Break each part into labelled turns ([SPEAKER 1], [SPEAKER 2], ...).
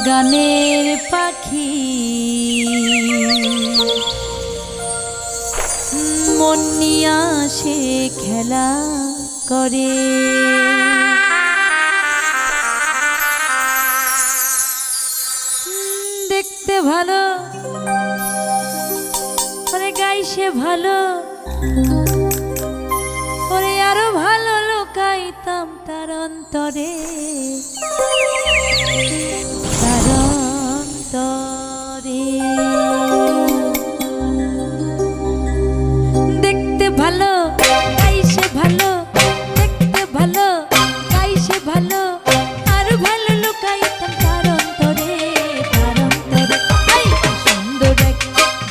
[SPEAKER 1] গানের পাখি মন নিয়ে আসে খেলা করে। দেখতে ভালো ওরে গাইছে ভালো ওরে আরো ভালো লুকাইতাম তার অন্তরে তার অন্তরে। দেখতে ভালো গাইছে ভালো দেখতে ভালো গাইছে ভালো আরো ভালো লুকাইতাম তার অন্তরে তার অন্তরে। এই সুন্দর এক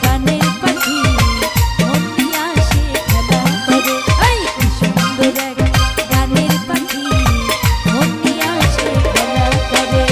[SPEAKER 1] গানের পাখি মন নিয়ে আসে খেলা করে। এই সুন্দর এক গানের পাখি মন নিয়ে আসে খেলা করে।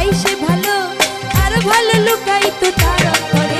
[SPEAKER 1] তাই সে ভালো আর ভালো লুকাই তো তার অন্তরে